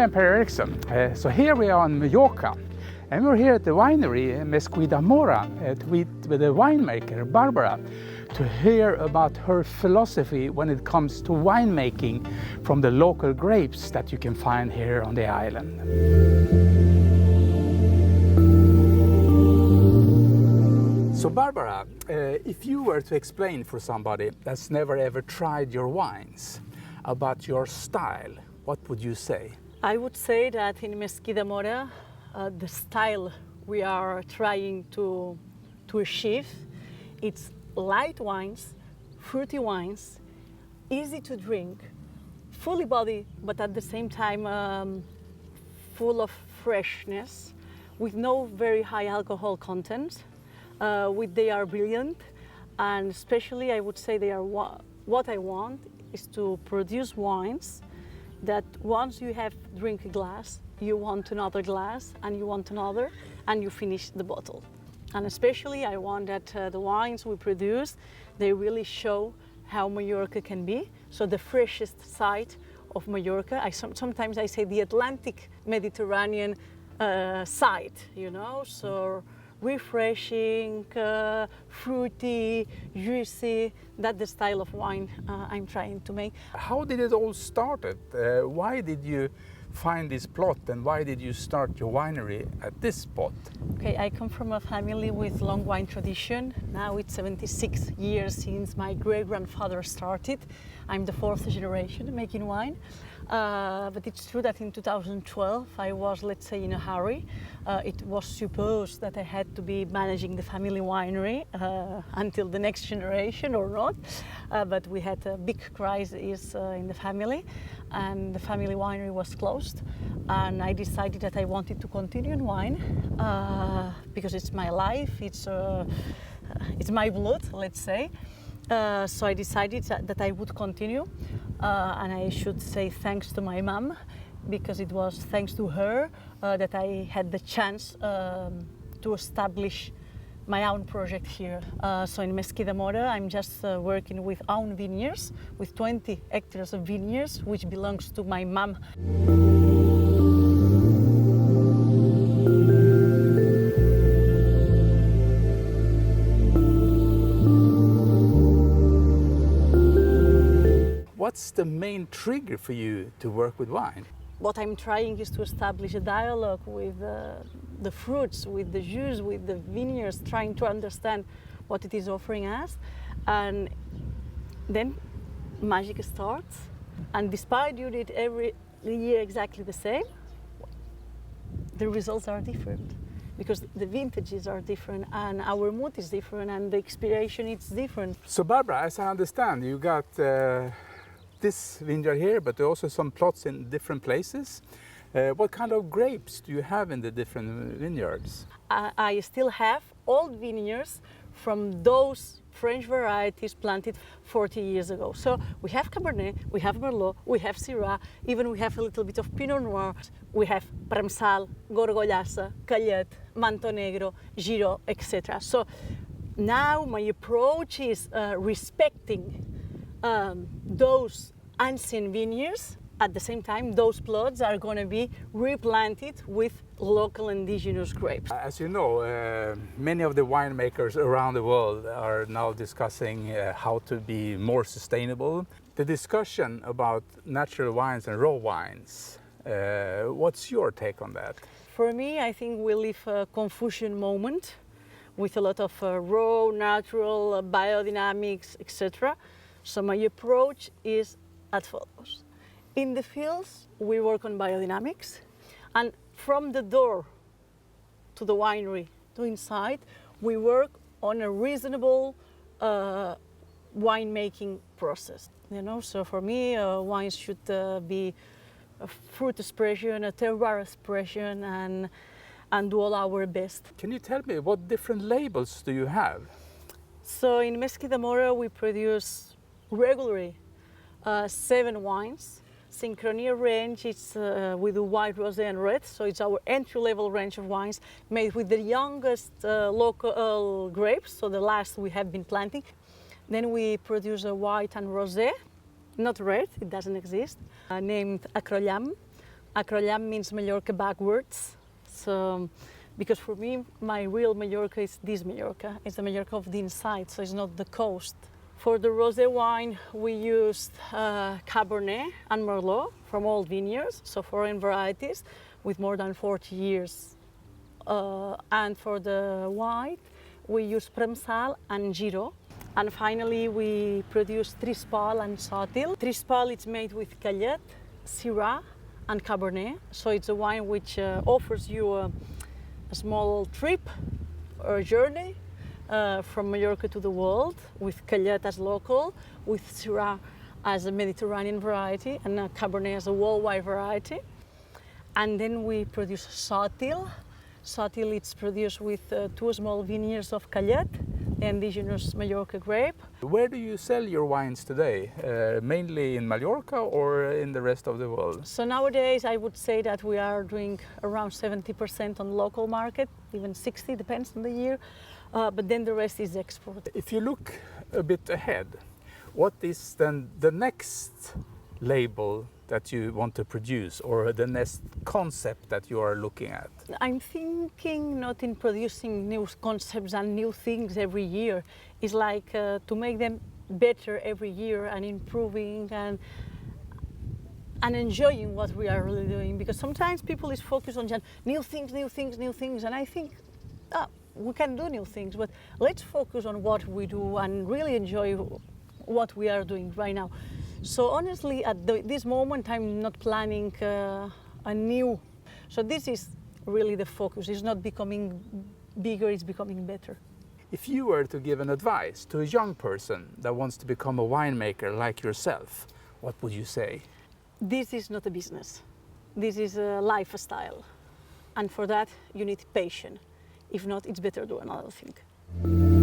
am Per Eriksson. So here we are in Mallorca, and we're here at the winery Mesquida Mora with the winemaker Bàrbara to hear about her philosophy when it comes to winemaking from the local grapes that you can find here on the island. So Bàrbara, if you were to explain for somebody that's never ever tried your wines about your style, what would you say? I would say that in Mesquida Mora, the style we are trying to achieve, it's light wines, fruity wines, easy to drink, fully bodied, but at the same time full of freshness, with no very high alcohol content. They are brilliant, and especially I would say they are what I want is to produce wines that once you have drink a glass, you want another glass, and you want another, and you finish the bottle. And especially I want that the wines we produce, they really show how Mallorca can be. So the freshest side of Mallorca, sometimes I say the Atlantic Mediterranean side, you know, so refreshing, fruity, juicy. That's the style of wine I'm trying to make. How did it all started? Why did you find this plot, and why did you start your winery at this spot? Okay, I come from a family with long wine tradition. Now it's 76 years since my great-grandfather started. I'm the fourth generation making wine. But it's true that in 2012 I was, let's say, in a hurry. It was supposed that I had to be managing the family winery until the next generation or not. But we had a big crisis in the family, and the family winery was closed. And I decided that I wanted to continue in wine because it's my life, it's my blood, let's say. So I decided that I would continue, and I should say thanks to my mom, because it was thanks to her that I had the chance to establish my own project here. So in Mesquida Mora, I'm just working with own vineyards, with 20 hectares of vineyards, which belongs to my mom. What's the main trigger for you to work with wine? What I'm trying is to establish a dialogue with the fruits, with the juice, with the vineyards, trying to understand what it is offering us. And then magic starts. And despite you did every year exactly the same, the results are different, because the vintages are different, and our mood is different, and the expiration is different. So Bàrbara, as I understand, you got this vineyard here, but also some plots in different places. What kind of grapes do you have in the different vineyards? I still have old vineyards from those French varieties planted 40 years ago. So we have Cabernet, we have Merlot, we have Syrah, even we have a little bit of Pinot Noir, we have Premsal, Gorgollassa, Callet, Manto Negro, Giro, etc. So now my approach is respecting those ancient vineyards. At the same time, those plots are going to be replanted with local indigenous grapes. As you know, many of the winemakers around the world are now discussing how to be more sustainable. The discussion about natural wines and raw wines, what's your take on that? For me, I think we live a confusion moment with a lot of raw, natural, biodynamics, etc. So my approach is as follows. In the fields, we work on biodynamics, and from the door to the winery to inside, we work on a reasonable winemaking process. You know, so for me, wines should be a fruit expression, a terroir expression, and do all our best. Can you tell me what different labels do you have? So in Mesquida Mora, we produce regularly 7 wines. Synchronia range, it's with the white, rosé and red, so it's our entry-level range of wines made with the youngest local grapes, so the last we have been planting. Then we produce a white and rosé, not red, it doesn't exist, named Acrollam, Acrollab means Mallorca backwards. So, because for me, my real Mallorca is this Mallorca. It's the Mallorca of the inside, so it's not the coast. For the rosé wine, we used Cabernet and Merlot from old vineyards, so foreign varieties with more than 40 years. And for the white, we use Premsal and Giro. And finally, we produce Trispol and Sotil. Trispol is made with Callet, Syrah, and Cabernet. So it's a wine which offers you a small trip or journey from Mallorca to the world, with Callet as local, with Syrah as a Mediterranean variety, and Cabernet as a worldwide variety. And then we produce Sotil. Sotil is produced with 2 small vineyards of Callet, the indigenous Mallorca grape. Where do you sell your wines today? Mainly in Mallorca or in the rest of the world? So nowadays I would say that we are doing around 70% on local market, even 60, depends on the year, but then the rest is export. If you look a bit ahead, what is then the next label that you want to produce, or the next concept that you are looking at? I'm thinking not in producing new concepts and new things every year. It's like to make them better every year and improving and enjoying what we are really doing. Because sometimes people is focused on just new things, and I think we can do new things, but let's focus on what we do and really enjoy what we are doing right now. So honestly, at this moment, I'm not planning a new. So this is really the focus. It's not becoming bigger, it's becoming better. If you were to give an advice to a young person that wants to become a winemaker like yourself, what would you say? This is not a business. This is a lifestyle. And for that, you need patience. If not, it's better to do another thing.